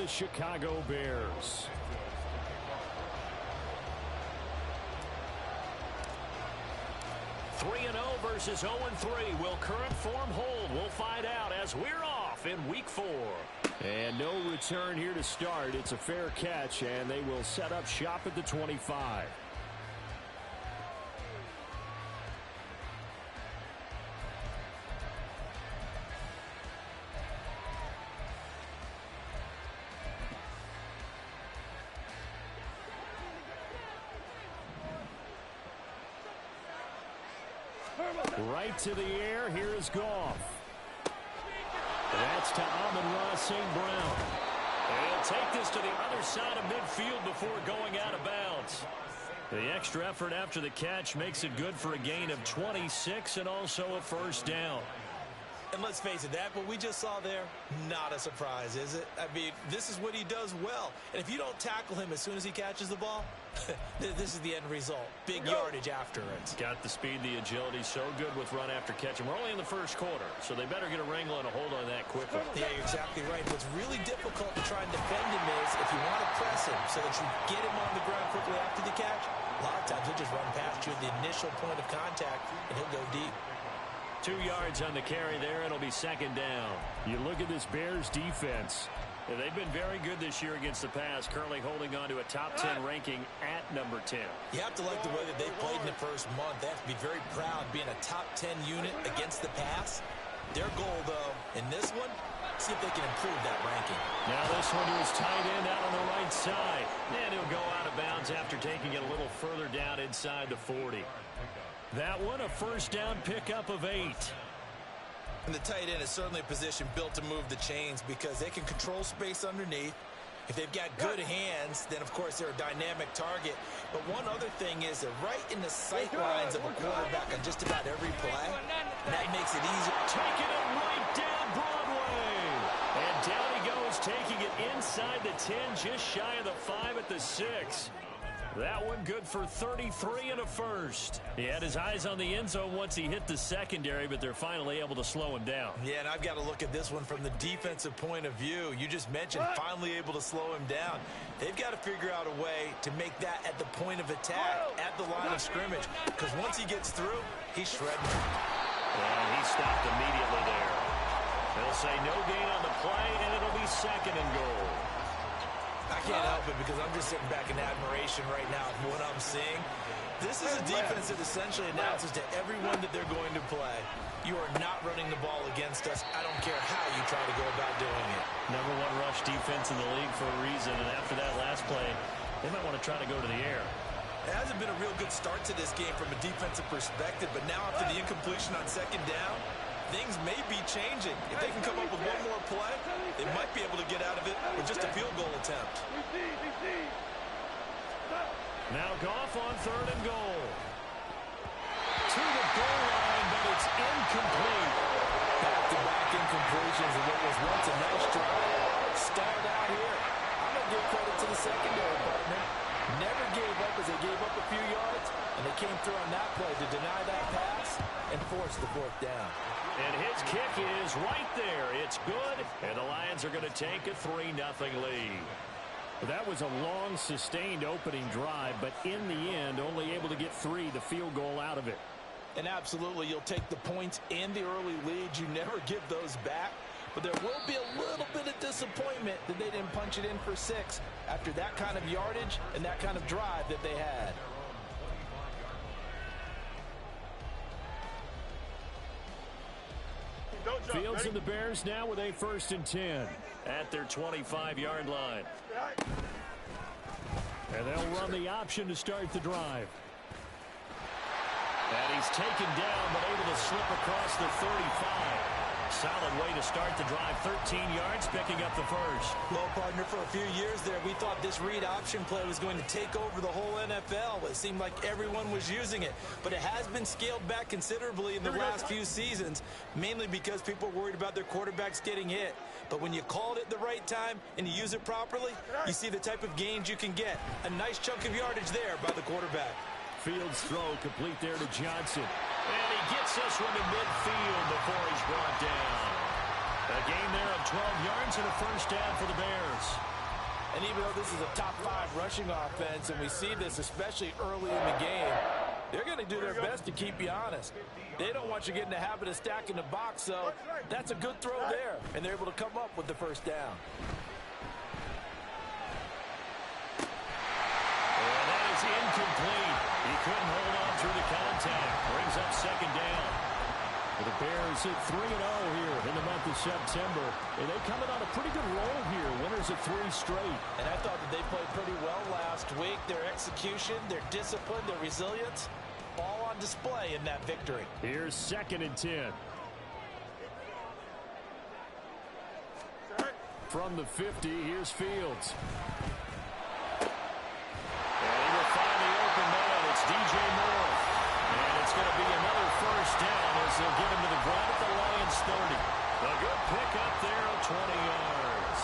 Chicago Bears. Three 3-0 versus 0-3. Will current form hold? We'll find out as we're off in week 4. And no return here to start. It's a fair catch, and they will set up shop at the 25. Right to the air. Here is Goff. That's to Amon-Ra St. Brown. He'll take this to the other side of midfield before going out of bounds. The extra effort after the catch makes it good for a gain of 26 and also a first down. And let's face it, that what we just saw there, not a surprise, is it? I mean, this is what he does well. And if you don't tackle him as soon as he catches the ball, this is the end result. Big yardage after it. Got the speed, the agility, so good with run after catch. And we're only in the first quarter, so they better get a wrangle and a hold on that quickly. Yeah, you're exactly right. What's really difficult to try and defend him is if you want to press him so that you get him on the ground quickly after the catch, a lot of times he'll just run past you at the initial point of contact, and he'll go deep. 2 yards on the carry there. It'll be second down. You look at this Bears defense. They've been very good this year against the pass, currently holding on to a top 10 ranking at number 10. You have to like the way that they played in the first month. They have to be very proud being a top 10 unit against the pass. Their goal, though, in this one, see if they can improve that ranking. Now this one to his tight end out on the right side. And he'll go out of bounds after taking it a little further down inside the 40. That one, a first down pickup of 8. And the tight end is certainly a position built to move the chains because they can control space underneath. If they've got good hands, then, of course, they're a dynamic target. But one other thing is they're right in the sight lines of a quarterback on just about every play. And that makes it easier. Taking it right down Broadway. And down he goes, taking it inside the 10, just shy of the 5 at the 6. That one good for 33 and a first. He had his eyes on the end zone once he hit the secondary, but they're finally able to slow him down. Yeah, and I've got to look at this one from the defensive point of view. You just mentioned finally able to slow him down. They've got to figure out a way to make that at the point of attack, at the line of scrimmage, because once he gets through, he's shredding. And he stopped immediately there. They'll say no gain on the play, and it'll be second and goal. I can't help it because I'm just sitting back in admiration right now of what I'm seeing. This is a defense that essentially announces to everyone that they're going to play, you are not running the ball against us. I don't care how you try to go about doing it. Number 1 rush defense in the league for a reason, and after that last play, they might want to try to go to the air. It hasn't been a real good start to this game from a defensive perspective, but now after the incompletion on second down, things may be changing. If they can come up with one more play, they might be able to get out of it with just a field goal attempt. Now Goff on third and goal. To the goal line, but it's incomplete. Back-to-back incompletions of what was once a nice drive. Stalled out here. I'm going to give credit to the secondary partner. Never gave up as they gave up a few yards, and they came through on that play to deny that pass and force the 4th down. And his kick is right there. It's good, and the Lions are going to take a 3-0 lead. That was a long, sustained opening drive, but in the end, only able to get 3, the field goal out of it. And absolutely, you'll take the points and the early leads. You never give those back. But there will be a little bit of disappointment that they didn't punch it in for 6 after that kind of yardage and that kind of drive that they had. Fields and the Bears now with a 1st and 10 at their 25-yard line. And they'll run the option to start the drive. And he's taken down but able to slip across the 35. Solid way to start the drive. 13 yards, picking up the first. Well, partner, for a few years there, we thought this read option play was going to take over the whole NFL. It seemed like everyone was using it. But it has been scaled back considerably in the last few seasons, mainly because people are worried about their quarterbacks getting hit. But when you call it at the right time and you use it properly, you see the type of gains you can get. A nice chunk of yardage there by the quarterback. Fields throw complete there to Johnson. And he gets this one to midfield before he's brought down. A gain there of 12 yards and a first down for the Bears. even though this is a top 5 rushing offense, and we see this especially early in the game, they're going to do their best to keep you honest. They don't want you getting the habit of stacking the box, so that's a good throw there, and they're able to come up with the first down. And that is incomplete. He couldn't hold on through the contact. Brings up second down. The Bears at 3-0 here in the month of September. And they coming on a pretty good roll here. Winners of 3 straight. And I thought that they played pretty well last week. Their execution, their discipline, their resilience, all on display in that victory. Here's 2nd and 10. From the 50, here's Fields. And he will find the open man. It's DJ Moore. And it's going to be another first down as they'll get him to the ground at the Lions 30. A good pick up there of 20 yards.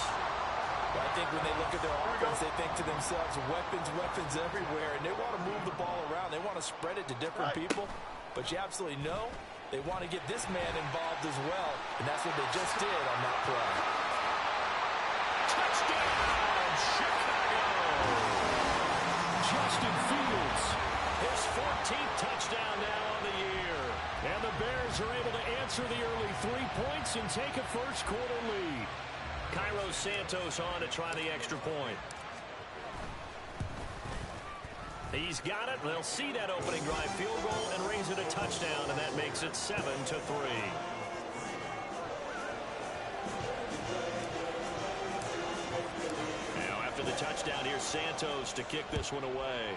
Well, I think when they look at their offense, they think to themselves, weapons, weapons everywhere, and they want to move the ball around. They want to spread it to different people, but you absolutely know they want to get this man involved as well, and that's what they just did on that play. Touchdown, Chicago! Justin Fields, his 14th touchdown now on the year. And the Bears are able to answer the early 3 points and take a first quarter lead. Cairo Santos on to try the extra point. He's got it. They'll see that opening drive field goal and raise it a touchdown, and that makes it 7-3. Now after the touchdown, here's Santos to kick this one away.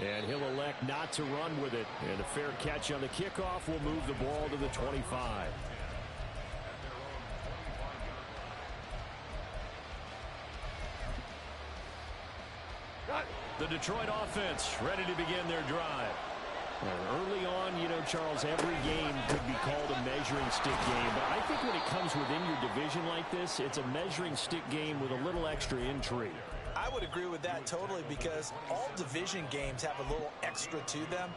And he'll elect not to run with it. And a fair catch on the kickoff will move the ball to the 25. The Detroit offense ready to begin their drive. Early on, you know, Charles, every game could be called a measuring stick game. But I think when it comes within your division like this, it's a measuring stick game with a little extra intrigue. I would agree with that totally because all division games have a little extra to them.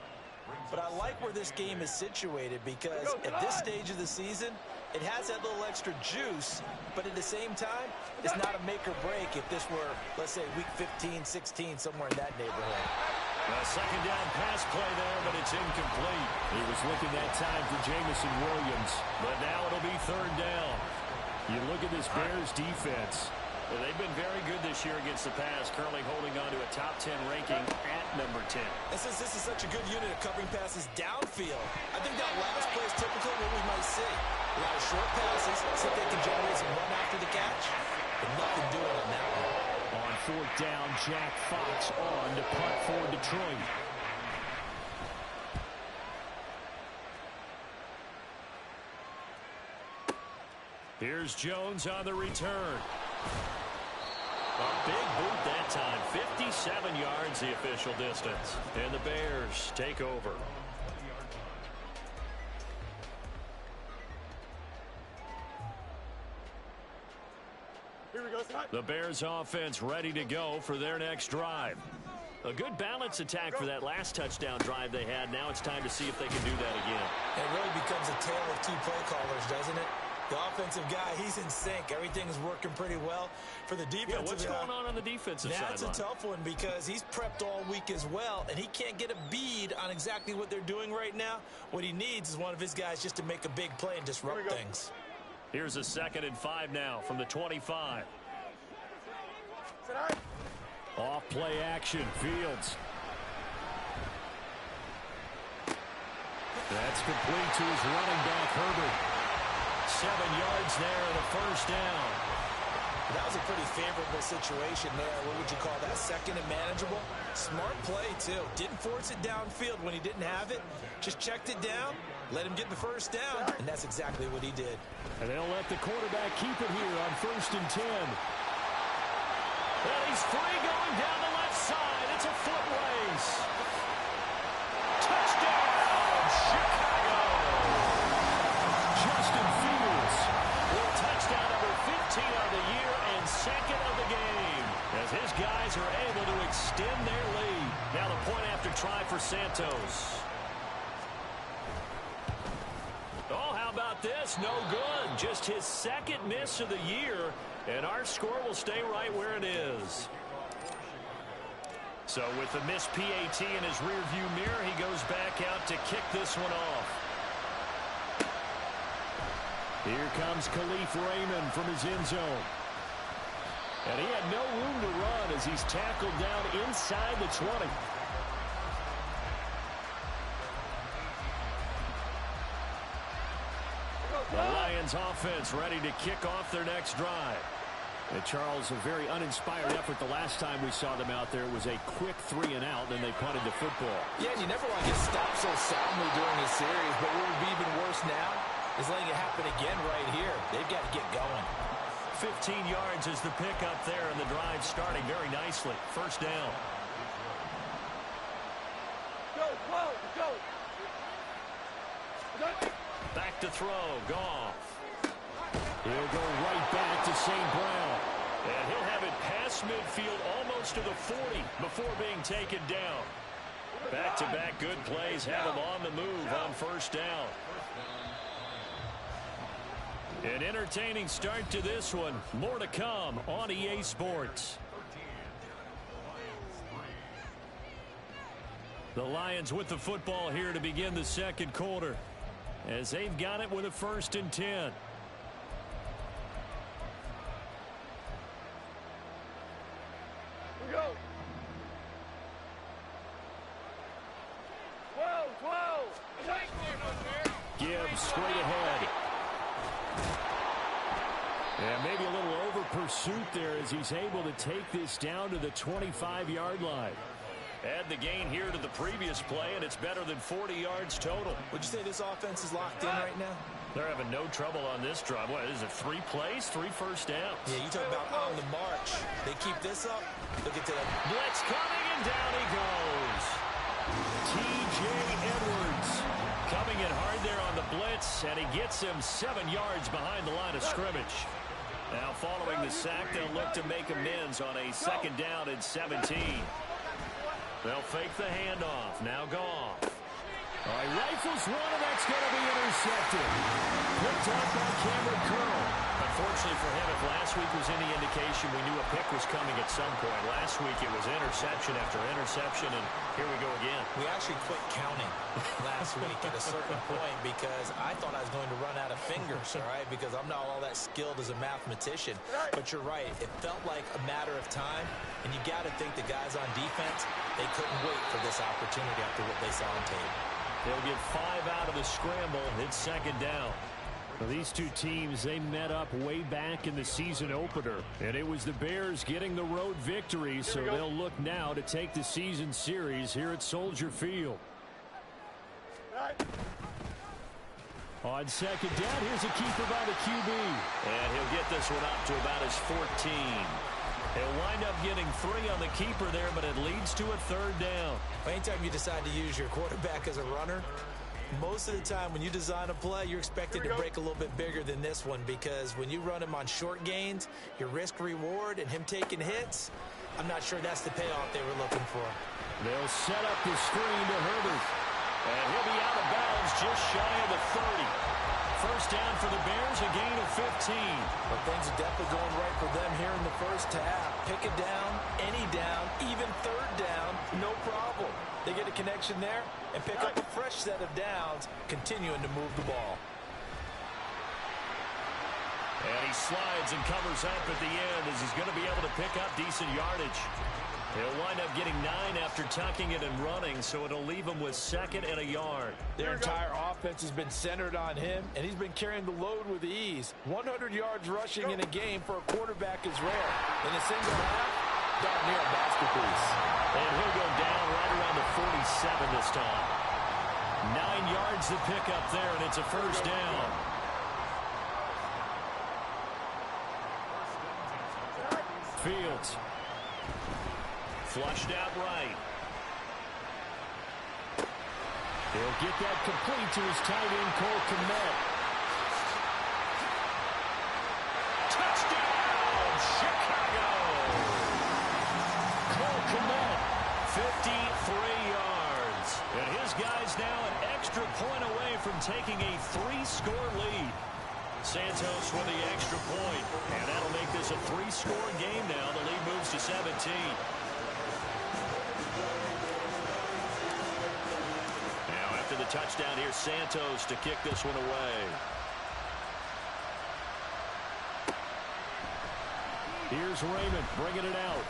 But I like where this game is situated because at this stage of the season, it has that little extra juice, but at the same time, it's not a make or break if this were, let's say, week 15, 16, somewhere in that neighborhood. A second down pass play there, but it's incomplete. He was looking that time for Jameson Williams, but now it'll be 3rd down. You look at this Bears defense. Well, they've been very good this year against the pass, currently holding on to a top 10 ranking at number 10. And since this is such a good unit of covering passes downfield, I think that last play is typical of what we might see. A lot of short passes, see if they can generate some run after the catch, but nothing doing on that one. On 4th down, Jack Fox on to punt for Detroit. Here's Jones on the return. A big boot that time, 57 yards the official distance. And the Bears take over. The Bears offense ready to go for their next drive. A good balance attack for that last touchdown drive they had. Now it's time to see if they can do that again. It really becomes a tale of 2 play callers, doesn't it? The offensive guy, he's in sync. Everything is working pretty well. For the defensive what's going on the defensive side? That's a tough one because he's prepped all week as well, and he can't get a bead on exactly what they're doing right now. What he needs is one of his guys just to make a big play and disrupt things. Here's a 2nd and 5 now from the 25. Off play action, Fields. That's complete to his running back, Herbert. 7 yards there and a first down. That was a pretty favorable situation there. What would you call that? 2nd and manageable? Smart play, too. Didn't force it downfield when he didn't have it. Just checked it down, let him get the first down, and that's exactly what he did. And they'll let the quarterback keep it here on 1st and 10. And he's free going down the left side. It's a foot race. Touchdown, Chicago. Justin Fields with touchdown number 15 of the year and 2nd of the game as his guys are able to extend their lead. Now the point after try for Santos. Oh, how about this? No good. Just his second miss of the year, and our score will stay right where it is. So with the missed PAT in his rearview mirror, he goes back out to kick this one off. Here comes Khalif Raymond from his end zone. And he had no room to run as he's tackled down inside the 20. The Lions offense ready to kick off their next drive. And Charles, a very uninspired effort the last time we saw them out there. It was a quick 3 and out, and they punted the football. Yeah, and you never want to get stopped so soundly during a series, but what would be even worse now is letting it happen again right here. They've got to get going. 15 yards is the pickup there, and the drive starting very nicely. First down. Go, go. Back to throw, Goff. He'll go right back to St. Brown. And he'll have it past midfield almost to the 40 before being taken down. Back-to-back good plays have him on the move on first down. An entertaining start to this one. More to come on EA Sports. The Lions with the football here to begin the second quarter, as they've got it with a 1st and 10. Go. 12. Gibbs straight ahead. And maybe a little over pursuit there as he's able to take this down to the 25-yard line. Add the gain here to the previous play, and it's better than 40 yards total. Would you say this offense is locked in right now? They're having no trouble on this drive. What is it, 3 plays, 3 first downs? Yeah, you talk about on the march. They keep this up. Look at that. Blitz coming, and down he goes. T.J. Edwards coming in hard there on the blitz, and he gets him 7 yards behind the line of scrimmage. Now following the sack, they'll look to make amends on a 2nd down and 17. They'll fake the handoff. Now Goff. All right, rifles one, and that's going to be intercepted. Picked up by Cameron Curl. Unfortunately for him, if last week was any indication, we knew a pick was coming at some point. Last week it was interception after interception, and here we go again. We actually quit counting last week at a certain point because I thought I was going to run out of fingers, all right, because I'm not all that skilled as a mathematician. But you're right. It felt like a matter of time, and you got to think the guys on defense, they couldn't wait for this opportunity after what they saw on tape. They'll get 5 out of the scramble. It's 2nd down. Well, these two teams, they met up way back in the season opener, and it was the Bears getting the road victory, so they'll look now to take the season series here at Soldier Field. On 2nd down, here's a keeper by the QB. And he'll get this one up to about his 14. He'll wind up getting 3 on the keeper there, but it leads to a 3rd down. Anytime you decide to use your quarterback as a runner, most of the time when you design a play, you're expected to break a little bit bigger than this one, because when you run him on short gains, your risk-reward and him taking hits, I'm not sure that's the payoff they were looking for. They'll set up the screen to Herbert. And he'll be out of bounds just shy of the 30. First down for the Bears, a gain of 15. Well, things are definitely going right for them here in the first half. Pick it down, any down, even 3rd down, no problem. They get a connection there and pick up a fresh set of downs, continuing to move the ball. And he slides and covers up at the end as he's going to be able to pick up decent yardage. He'll wind up getting 9 after tucking it and running, so it'll leave him with 2nd and a yard. Their entire offense has been centered on him, and he's been carrying the load with ease. 100 yards rushing in a game for a quarterback is rare. In a single half, darn near a masterpiece. And he'll go down right around the 47 this time. 9 yards to pick up there, and it's a first down. Fields. Flushed out right. He'll get that complete to his tight end, Cole Kmet. Touchdown, Chicago! Cole Kmet, 53 yards. And his guy's now an extra point away from taking a 3-score lead. Santos with the extra point, and that'll make this a 3-score game now. The lead moves to 17. Now after the touchdown, here's Santos to kick this one away. Here's Raymond bringing it out.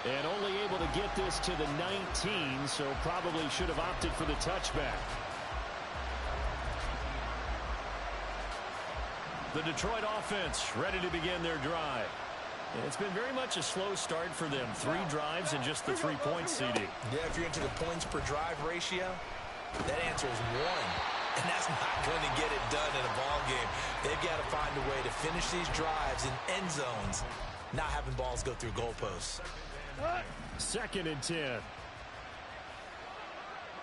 And only able to get this to the 19, so probably should have opted for the touchback. The Detroit offense ready to begin their drive. It's been very much a slow start for them. 3 drives and just the 3-point CD. Yeah, if you're into the points per drive ratio, that answer is 1. And that's not going to get it done in a ball game. They've got to find a way to finish these drives in end zones, not having balls go through goalposts. 2nd and 10.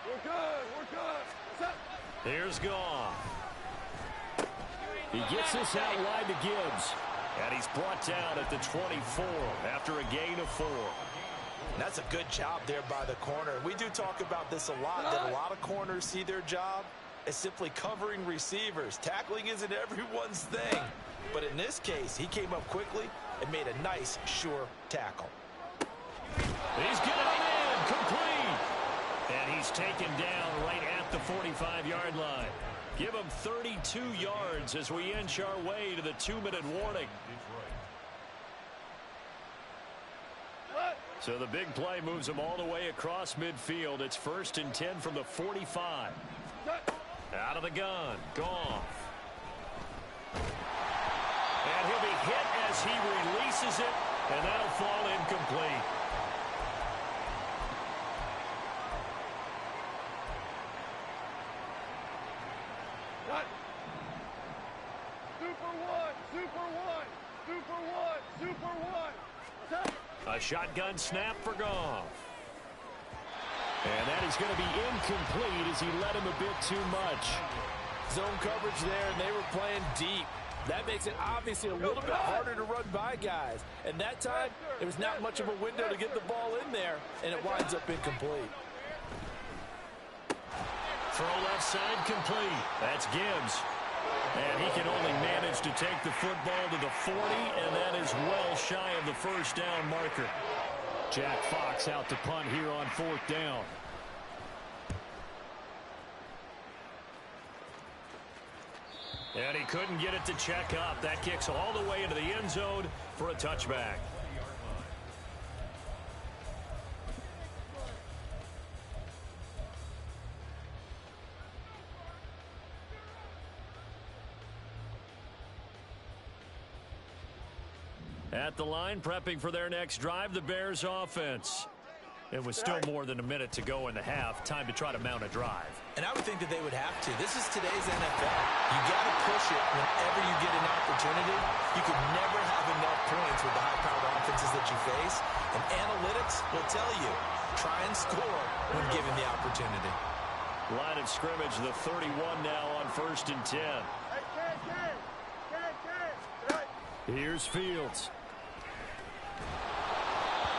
We're good. We're good. Here's Goff. He gets this out wide to Gibbs. And he's brought down at the 24 after a gain of 4. That's a good job there by the corner. We do talk about this a lot, that a lot of corners see their job as simply covering receivers. Tackling isn't everyone's thing. But in this case, he came up quickly and made a nice, sure tackle. He's getting him in, complete. And he's taken down right at the 45-yard line. Give him 32 yards as we inch our way to the 2-minute warning. So the big play moves him all the way across midfield. It's 1st and 10 from the 45. Out of the gun, Goff. And he'll be hit as he releases it, and that'll fall incomplete. A shotgun snap for Goff. And that is going to be incomplete as he led him a bit too much. Zone coverage there, and they were playing deep. That makes it obviously a little bit harder to run by guys. And that time, there was not much of a window to get the ball in there, and it winds up incomplete. Throw left side complete. That's Gibbs. And he can only manage to take the football to the 40, and that is well shy of the first down marker. Jack Fox out to punt here on 4th down. And he couldn't get it to check up. That kicks all the way into the end zone for a touchback. At the line, prepping for their next drive, the Bears offense. It was still more than a minute to go in the half. Time to try to mount a drive. And I would think that they would have to. This is today's NFL. You got to push it whenever you get an opportunity. You could never have enough points with the high-powered offenses that you face. And analytics will tell you, try and score when given the opportunity. Line of scrimmage, the 31 now on 1st and 10. Here's Fields.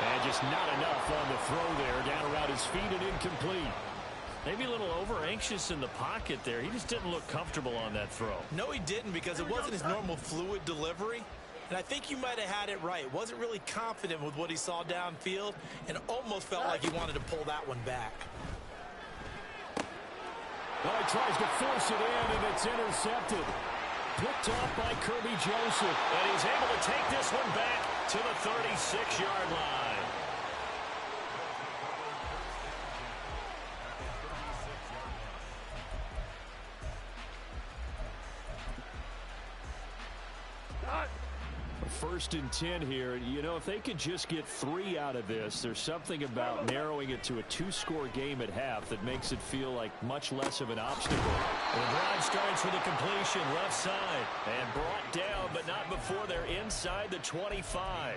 And just not enough on the throw there. Down around his feet and incomplete. Maybe a little over-anxious in the pocket there. He just didn't look comfortable on that throw. No, he didn't, because it wasn't his normal fluid delivery. And I think you might have had it right. Wasn't really confident with what he saw downfield and almost felt like he wanted to pull that one back. Well, he tries to force it in, and it's intercepted. Picked off by Kirby Joseph. And he's able to take this one back to the 36-yard line. First and 10 here. You know, if they could just get 3 out of this, there's something about narrowing it to a 2-score game at half that makes it feel like much less of an obstacle. The drive starts with a completion left side and brought down, but not before they're inside the 25.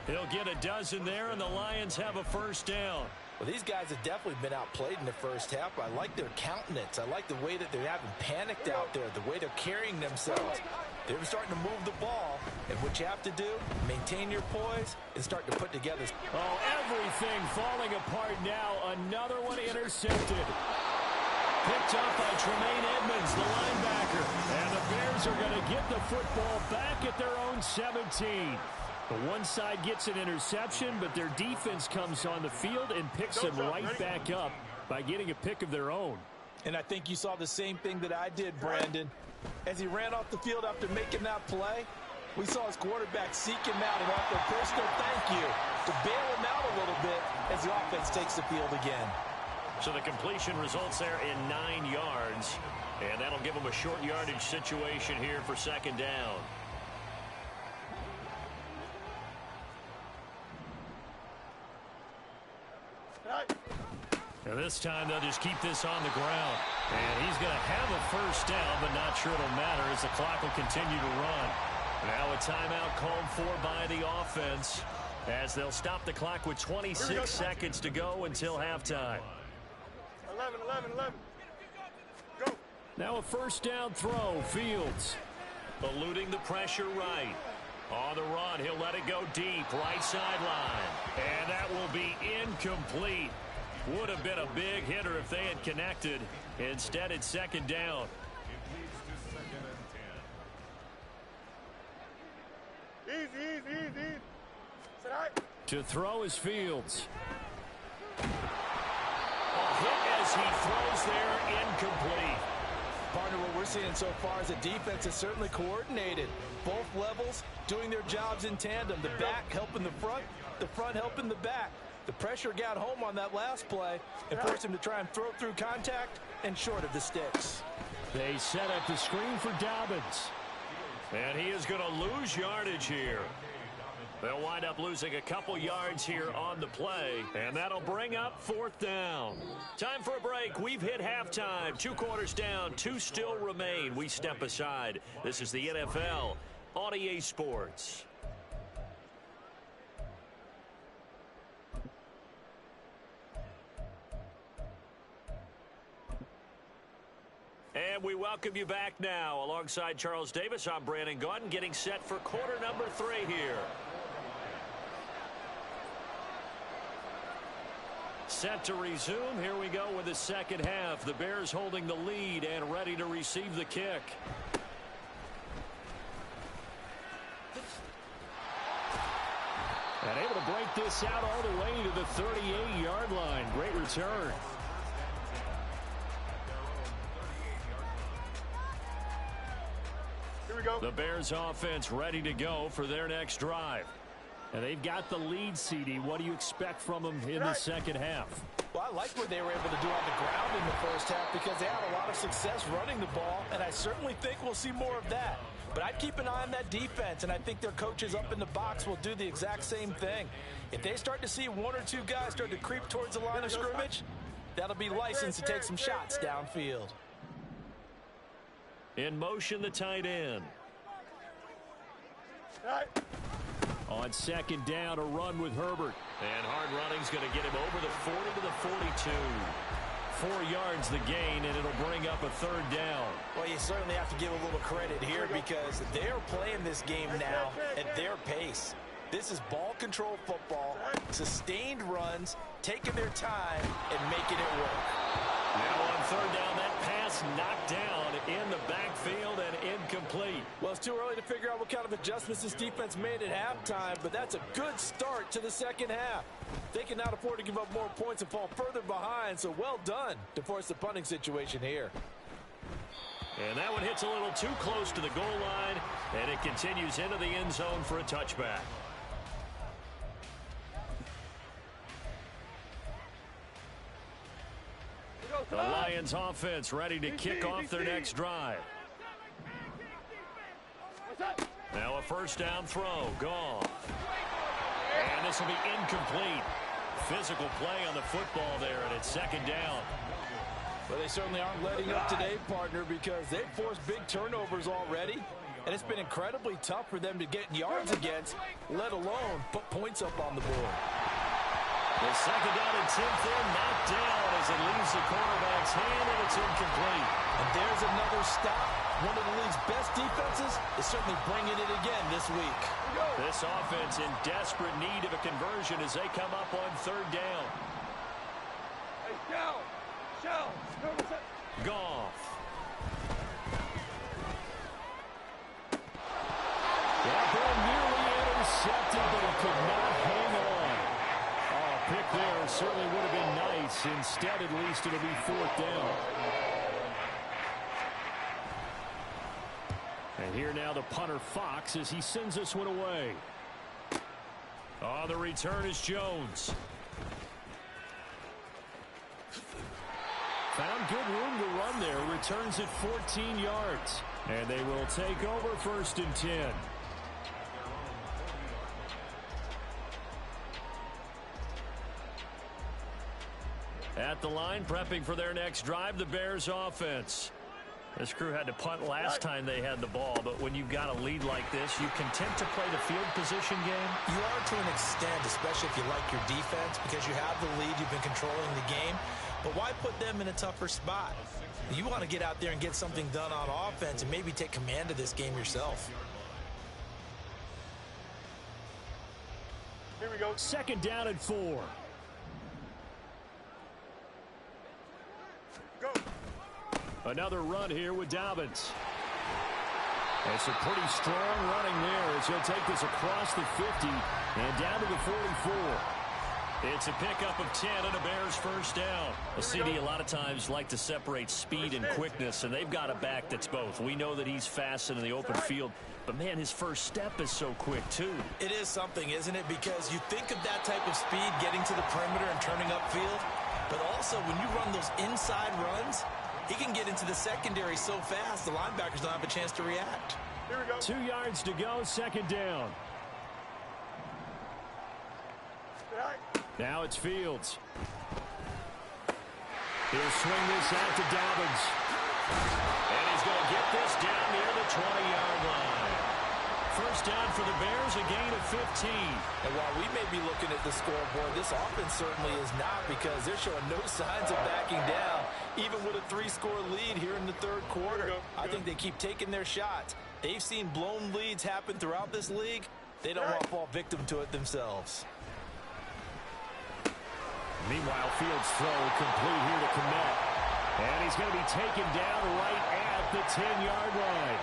He'll get a dozen there, and the Lions have a first down. Well, these guys have definitely been outplayed in the first half. I like their countenance. I like the way that they're having panicked out there, the way they're carrying themselves. They're starting to move the ball, and what you have to do, maintain your poise and start to put together. Oh, everything falling apart now. Another one intercepted. picked up by Tremaine Edmonds, the linebacker. And the Bears are going to get the football back at their own 17. The one side gets an interception, but their defense comes on the field and picks them right back up by getting a pick of their own. And I think you saw the same thing that I did, Brandon. As he ran off the field after making that play, we saw his quarterback seek him out and offer a personal thank you to bail him out a little bit as the offense takes the field again. So the completion results there in 9 yards, and that'll give them a short yardage situation here for second down. And this time they'll just keep this on the ground. And he's going to have a first down, but not sure it'll matter as the clock will continue to run. Now a timeout called for by the offense as they'll stop the clock with 26 seconds to go until halftime. 11. Go. Now a first down throw, Fields. Eluding the pressure right. On the run, he'll let it go deep, right sideline. And that will be incomplete. Would have been a big hitter if they had connected. Instead, it's second down. Easy. To throw is Fields. A hit as he throws there, incomplete. Partner, what we're seeing so far is the defense is certainly coordinated. Both levels doing their jobs in tandem. The back helping the front helping the back. The pressure got home on that last play and forced him to try and throw through contact and short of the sticks. They set up the screen for Dobbins. And he is going to lose yardage here. They'll wind up losing a couple yards here on the play, and that'll bring up fourth down. Time for a break. We've hit halftime. 2 quarters down, 2 still remain. We step aside. This is the NFL on EA Sports. And we welcome you back now. Alongside Charles Davis, I'm Brandon Gaudin, getting set for quarter number 3 here. Set to resume. Here we go with the second half. The Bears holding the lead and ready to receive the kick. And able to break this out all the way to the 38-yard line. Great return. The Bears offense ready to go for their next drive. And they've got the lead, CD. What do you expect from them in the second half? Well, I like what they were able to do on the ground in the first half because they had a lot of success running the ball, and I certainly think we'll see more of that. But I'd keep an eye on that defense, and I think their coaches up in the box will do the exact same thing. If they start to see 1 or 2 guys start to creep towards the line of scrimmage, that'll be licensed to take some shots downfield. In motion, the tight end. On second down, a run with Herbert. And hard running's going to get him over the 40 to the 42. 4 yards the gain, and it'll bring up a third down. Well, you certainly have to give a little credit here because they're playing this game now at their pace. This is ball control football, sustained runs, taking their time, and making it work. Now on third down, that pass knocked down in the backfield and incomplete. Well, it's too early to figure out what kind of adjustments this defense made at halftime, but that's a good start to the second half. They cannot afford to give up more points and fall further behind, so well done to force the punting situation here. And that one hits a little too close to the goal line, and it continues into the end zone for a touchback. The Lions offense ready to kick off their next drive. Now a first down throw. Gone. And this will be incomplete. Physical play on the football there, and it's second down. Well, they certainly aren't letting up today, partner, because they've forced big turnovers already. And it's been incredibly tough for them to get yards against, let alone put points up on the board. The second down and 10th in, knocked down as it leaves the quarterback's hand, and it's incomplete. And there's another stop. One of the league's best defenses is certainly bringing it again this week. This offense in desperate need of a conversion as they come up on third down. Hey, Shell! Goff. That ball nearly intercepted, but he could not hang on. Oh, a pick there certainly would have been nice. Instead, at least, it'll be 4th down. And here now the punter Fox as he sends this one away. Oh, the return is Jones. Found good room to run there. Returns at 14 yards. And they will take over 1st and 10. At the line, prepping for their next drive, the Bears offense. This crew had to punt last time they had the ball, but when you've got a lead like this, you content to play the field position game? You are to an extent, especially if you like your defense, because you have the lead, you've been controlling the game. But why put them in a tougher spot? You want to get out there and get something done on offense and maybe take command of this game yourself. Here we go. 2nd down and 4. Go. Another run here with Dobbins. It's a pretty strong running there as he'll take this across the 50 and down to the 44. It's a pickup of 10 and a Bears 1st down. A CD a lot of times like to separate speed and quickness, and they've got a back that's both. We know that he's fast in the open field, but, man, his first step is so quick, too. It is something, isn't it? Because you think of that type of speed getting to the perimeter and turning upfield, but also when you run those inside runs, he can get into the secondary so fast the linebackers don't have a chance to react. Here we go. 2 yards to go, 2nd down. Now it's Fields. He'll swing this out to Dobbins. And he's going to get this down near the 20-yard line. 1st down for the Bears, a gain of 15. And while we may be looking at the scoreboard, this offense certainly is not, because they're showing no signs of backing down, even with a 3-score lead here in the 3rd quarter. I think they keep taking their shots. They've seen blown leads happen throughout this league. They don't want to fall victim to it themselves. Meanwhile, Fields' throw complete here to Kmet. And he's going to be taken down right at the 10-yard line.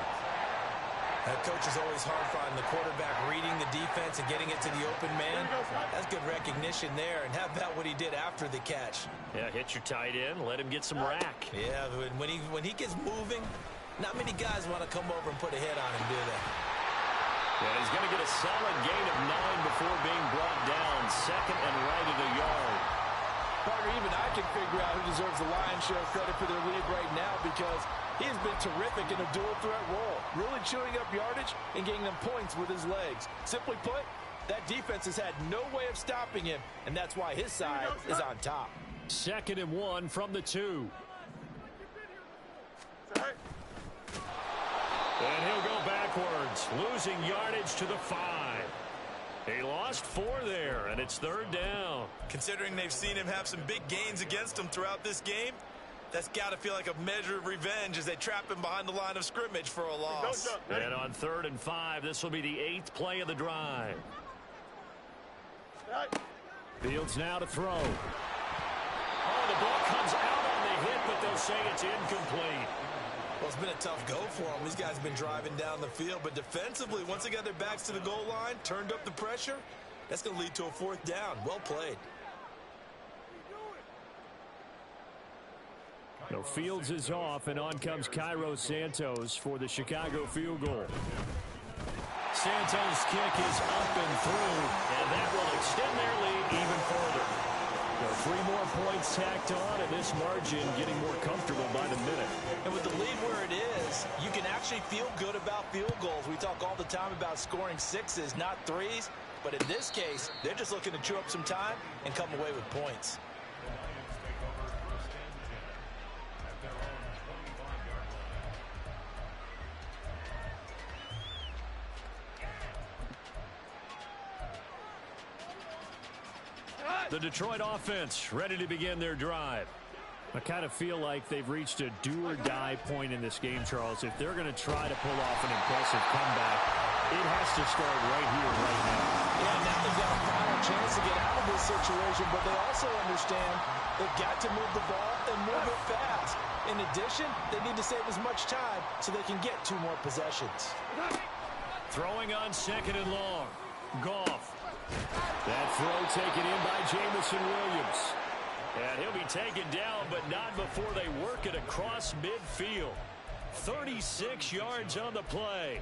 That coach is always hard finding the quarterback, reading the defense and getting it to the open man. That's good recognition there. And how about what he did after the catch? Yeah, hit your tight end, let him get some rack. Yeah, when he gets moving, not many guys want to come over and put a hit on him, do they? Yeah, he's going to get a solid gain of 9 before being brought down. 2nd and right at a yard. Partner, even I can figure out who deserves the lion's share of credit for their lead right now, because he has been terrific in a dual threat role, really chewing up yardage and getting them points with his legs. Simply put, that defense has had no way of stopping him, and that's why his side is on top. 2nd and 1 from the 2. And he'll go backwards, losing yardage to the 5. He lost 4 there, and it's 3rd down. Considering they've seen him have some big gains against them throughout this game, that's got to feel like a measure of revenge as they trap him behind the line of scrimmage for a loss. And on 3rd and 5, this will be the 8th play of the drive. Fields now to throw. Oh, the ball comes out on the hit, but they'll say it's incomplete. Well, it's been a tough go for them. These guys have been driving down the field, but defensively, once they got their backs to the goal line, turned up the pressure, that's going to lead to a 4th down. Well played. No, Fields is off, and on comes Cairo Santos for the Chicago field goal. Santos' kick is up and through, and that will extend their lead even further. 3 more points tacked on, and this margin getting more comfortable by the minute. And with the lead where it is, you can actually feel good about field goals. We talk all the time about scoring 6s, not 3s. But in this case, they're just looking to chew up some time and come away with points. The Detroit offense ready to begin their drive. I kind of feel like they've reached a do-or-die point in this game, Charles. If they're going to try to pull off an impressive comeback, it has to start right here, right now. Yeah, now they've got a final chance to get out of this situation, but they also understand they've got to move the ball and move it fast. In addition, they need to save as much time so they can get 2 more possessions. Throwing on 2nd and long. Goff. That throw taken in by Jameson Williams. And he'll be taken down, but not before they work it across midfield. 36 yards on the play.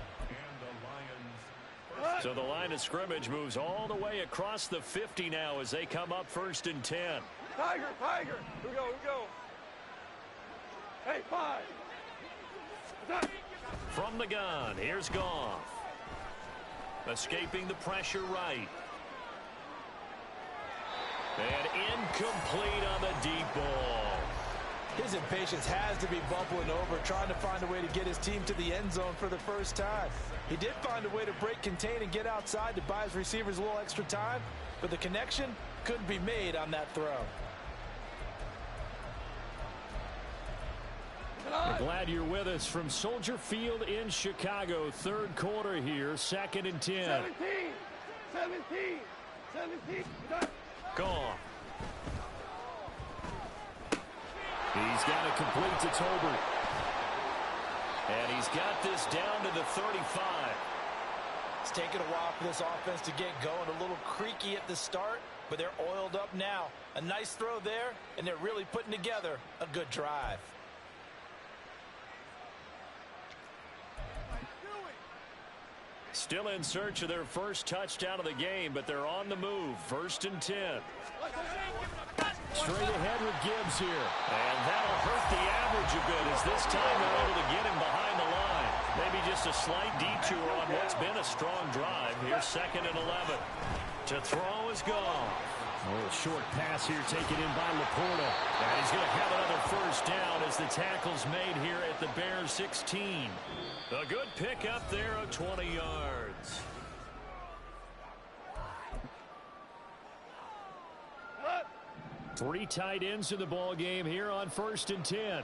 So the line of scrimmage moves all the way across the 50 now as they come up 1st and 10. Tiger, Tiger. Here we go. Hey, 5. From the gun, here's Goff. Escaping the pressure right. And incomplete on the deep ball. His impatience has to be bubbling over, trying to find a way to get his team to the end zone for the first time. He did find a way to break contain and get outside to buy his receivers a little extra time, but the connection couldn't be made on that throw. We're glad you're with us from Soldier Field in Chicago. 3rd quarter here, 2nd and 10. 17. Goff. He's got it complete to Tolbert. And he's got this down to the 35. It's taken a while for this offense to get going. A little creaky at the start, but they're oiled up now. A nice throw there, and they're really putting together a good drive. Still in search of their first touchdown of the game, but they're on the move. 1st and 10. Straight ahead with Gibbs here. And that'll hurt the average a bit as this time they're able to get him behind the line. Maybe just a slight detour on what's been a strong drive. Here's 2nd and 11. To throw is gone. A little short pass here taken in by Laporta. And he's going to have another 1st down as the tackle's made here at the Bears 16. A good pickup there of 20 yards. Three tight ends in the ball game here on 1st and 10.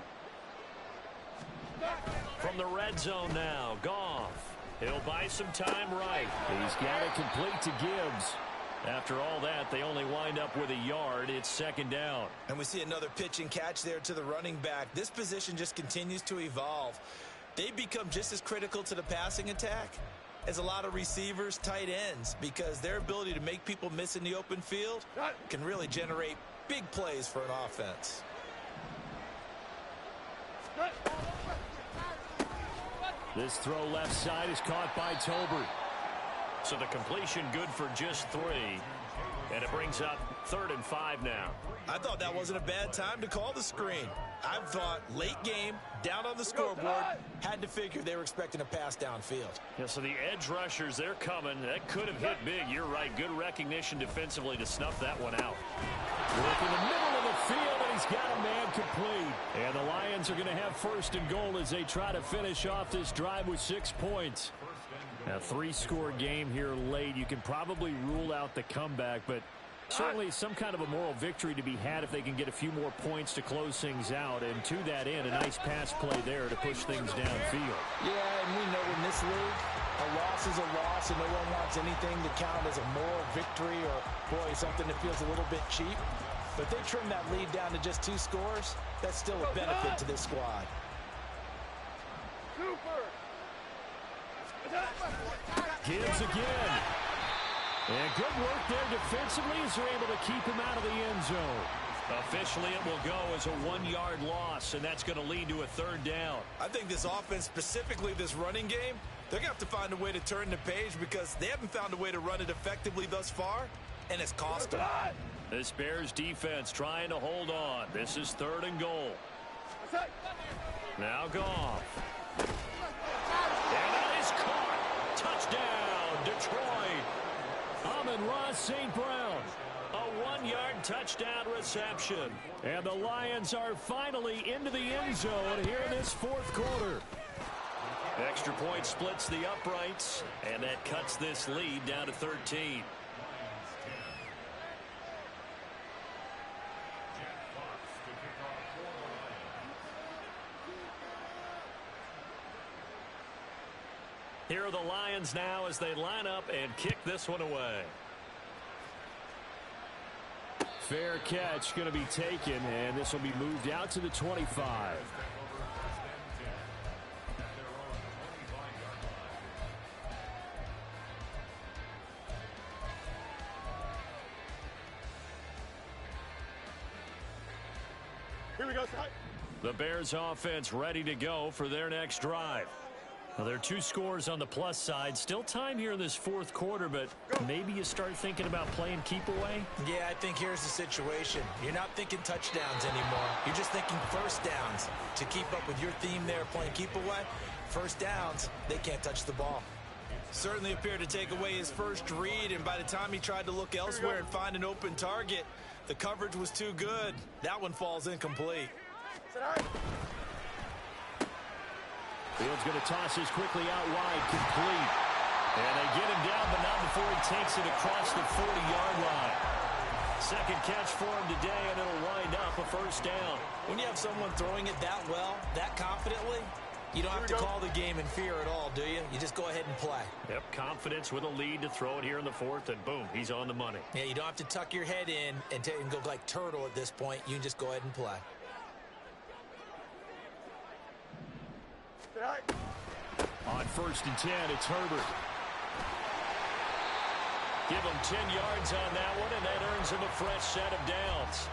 From the red zone now, Goff. He'll buy some time right. He's got it complete to Gibbs. After all that, they only wind up with a yard. It's 2nd down. And we see another pitch and catch there to the running back. This position just continues to evolve. They become just as critical to the passing attack as a lot of receivers, tight ends, because their ability to make people miss in the open field can really generate big plays for an offense. This throw left side is caught by Tolbert. So the completion good for just 3. And it brings up 3rd and 5 now. I thought that wasn't a bad time to call the screen. I thought late game, down on the scoreboard, had to figure they were expecting a pass downfield. Yeah, so the edge rushers, they're coming. That could have hit big. You're right. Good recognition defensively to snuff that one out. Work in the middle of the field, and he's got a man complete. And the Lions are going to have 1st and goal as they try to finish off this drive with 6 points. A 3-score game here late. You can probably rule out the comeback, but certainly some kind of a moral victory to be had if they can get a few more points to close things out. And to that end, a nice pass play there to push things downfield. Yeah, and we know in this league, a loss is a loss, and no one wants anything to count as a moral victory or, boy, something that feels a little bit cheap. But if they trim that lead down to just 2 scores, that's still a benefit to this squad. Gibbs again. And good work there defensively as they're able to keep him out of the end zone. Officially, it will go as a 1-yard loss, and that's going to lead to a 3rd down. I think this offense, specifically this running game, they're going to have to find a way to turn the page because they haven't found a way to run it effectively thus far, and it's cost them. This Bears defense trying to hold on. This is 3rd and goal. Now Goff. And that is caught. Touchdown, Detroit. Amon-Ra St. Brown. A 1-yard touchdown reception. And the Lions are finally into the end zone here in this 4th quarter. Extra point splits the uprights, and that cuts this lead down to 13. Here are the Lions now as they line up and kick this one away. Fair catch going to be taken, and this will be moved out to the 25. Here we go, Scott. The Bears offense ready to go for their next drive. Well, there are 2 scores on the plus side. Still time here in this fourth quarter, but maybe you start thinking about playing keep away? Yeah, I think here's the situation. You're not thinking touchdowns anymore. You're just thinking first downs. To keep up with your theme there, playing keep away, first downs, they can't touch the ball. Certainly appeared to take away his first read, and by the time he tried to look elsewhere and find an open target, the coverage was too good. That one falls incomplete. Fields going to toss this quickly out wide, complete. And they get him down, but not before he takes it across the 40-yard line. Second catch for him today, and it'll wind up a first down. When you have someone throwing it that well, that confidently, you don't have to call the game in fear at all, do you? You just go ahead and play. Yep, confidence with a lead to throw it here in the fourth, and boom, he's on the money. Yeah, you don't have to tuck your head in and go like turtle at this point. You can just go ahead and play. On first and 10, it's Herbert. Give him 10 yards on that one, and that earns him a fresh set of downs.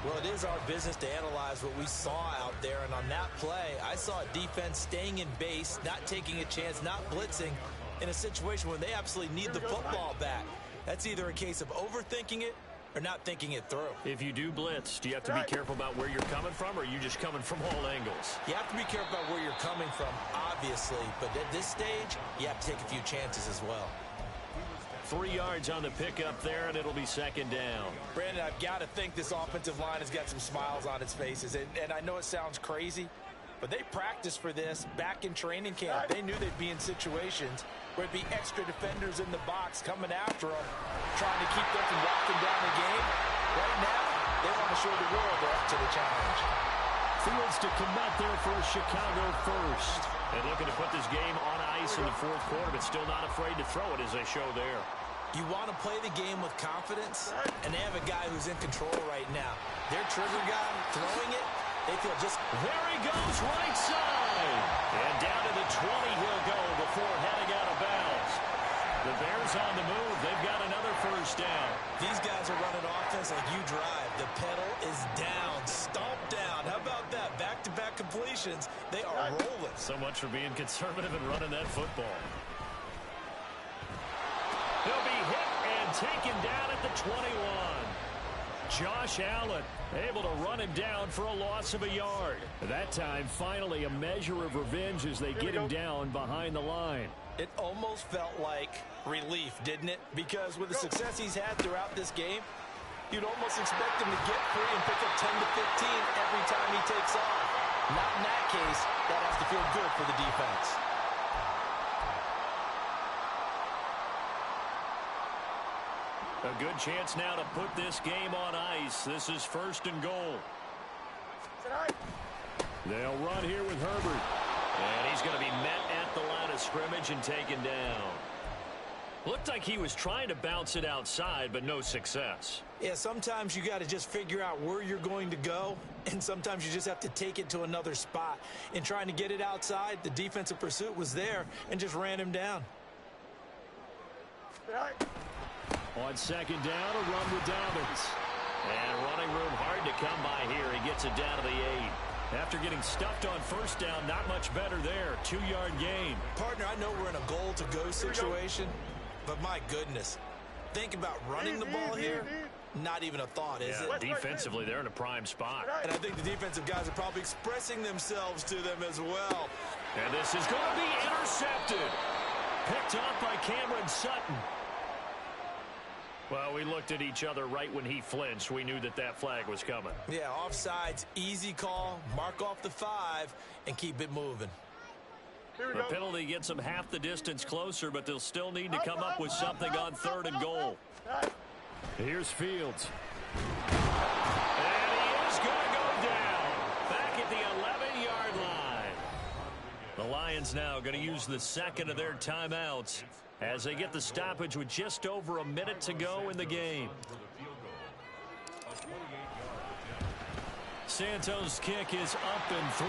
Well, it is our business to analyze what we saw out there, and on that play, I saw a defense staying in base, not taking a chance, not blitzing, in a situation where they absolutely need the football back. That's either a case of overthinking it or not thinking it through. If you do blitz, do you have to be careful about where you're coming from, or are you just coming from all angles? You have to be careful about where you're coming from, obviously, but at this stage, you have to take a few chances as well. 3 yards on the pickup there, and it'll be second down. Brandon, I've got to think this offensive line has got some smiles on its faces, and I know it sounds crazy, but they practiced for this back in training camp. They knew they'd be in situations where it'd be extra defenders in the box coming after them, trying to keep them from walking down the game. Right now, they want to show the world they're up to the challenge. Fields to commit there for a Chicago first. And looking to put this game on ice in the fourth quarter, but still not afraid to throw it as they show there. You want to play the game with confidence, and they have a guy who's in control right now. Their trigger guy throwing it, they feel just... There he goes, right side. And down to the 20 he'll go before heading out of bounds. The Bears on the move. They've got another first down. These guys are running offense like you drive. The pedal is down, stomp down. How about that? Back-to-back completions. They are rolling. So much for being conservative and running that football. He'll be hit and taken down at the 21. Josh Allen able to run him down for a loss of a yard. That time, finally, a measure of revenge as they get him down behind the line. It almost felt like relief, didn't it? Because with the success he's had throughout this game, you'd almost expect him to get free and pick up 10 to 15 every time he takes off. Not in that case. That has to feel good for the defense. A good chance now to put this game on ice. This is first and goal. They'll run here with Herbert. And he's going to be met at the line of scrimmage and taken down. Looked like he was trying to bounce it outside, but no success. Yeah, sometimes you got to just figure out where you're going to go, and sometimes you just have to take it to another spot. In trying to get it outside, the defensive pursuit was there and just ran him down. On second down, a run with Dobbins. And running room hard to come by here. He gets it down to the 8. After getting stuffed on first down, not much better there. 2-yard gain. Partner, I know we're in a goal-to-go situation, but my goodness, think about running the ball here. Not even a thought, is it? Defensively, they're in a prime spot. And I think the defensive guys are probably expressing themselves to them as well. And this is going to be intercepted. Picked off by Cameron Sutton. Well, we looked at each other right when he flinched. We knew that that flag was coming. Yeah, offsides, easy call, mark off the 5, and keep it moving. The penalty gets them half the distance closer, but they'll still need to come up with something on third and goal. Here's Fields. And he is going to go down. Back at the 11-yard line. The Lions now going to use the second of their timeouts as they get the stoppage with just over a minute to go in the game. Santos' kick is up and through.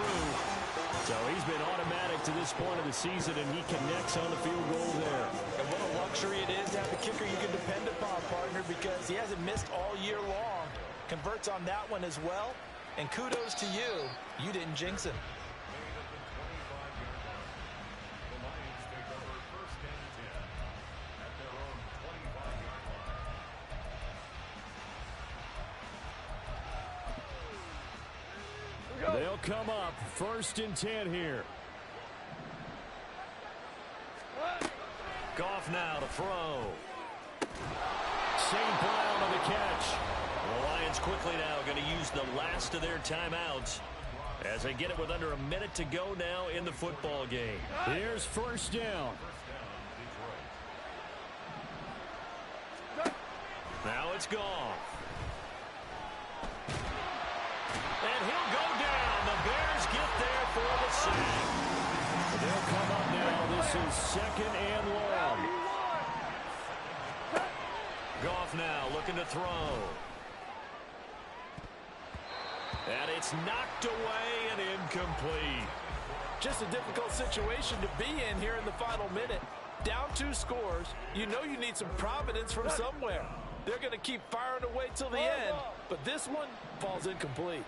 So he's been automatic to this point of the season, and he connects on the field goal there. And what a luxury it is to have a kicker you can depend upon, partner, because he hasn't missed all year long. Converts on that one as well. And kudos to you. You didn't jinx him. They'll come up 1st and 10 here. Goff now to throw. St. Brown on the catch. The Lions quickly now going to use the last of their timeouts as they get it with under a minute to go now in the football game. Here's 1st down. Now it's Goff. And he'll go down. The Bears get there for the sack. They'll come up now. This is 2nd and long. Goff now looking to throw. And it's knocked away and incomplete. Just a difficult situation to be in here in the final minute. Down 2 scores. You know you need some providence from somewhere. They're going to keep firing away till the end, but this one falls incomplete.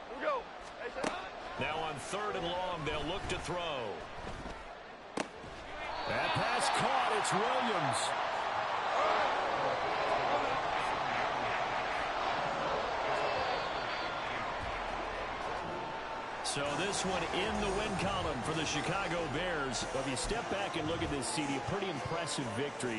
Now on 3rd and long, they'll look to throw. That pass caught. It's Williams. So this one in the win column for the Chicago Bears. Well, if you step back and look at this, CD, a pretty impressive victory.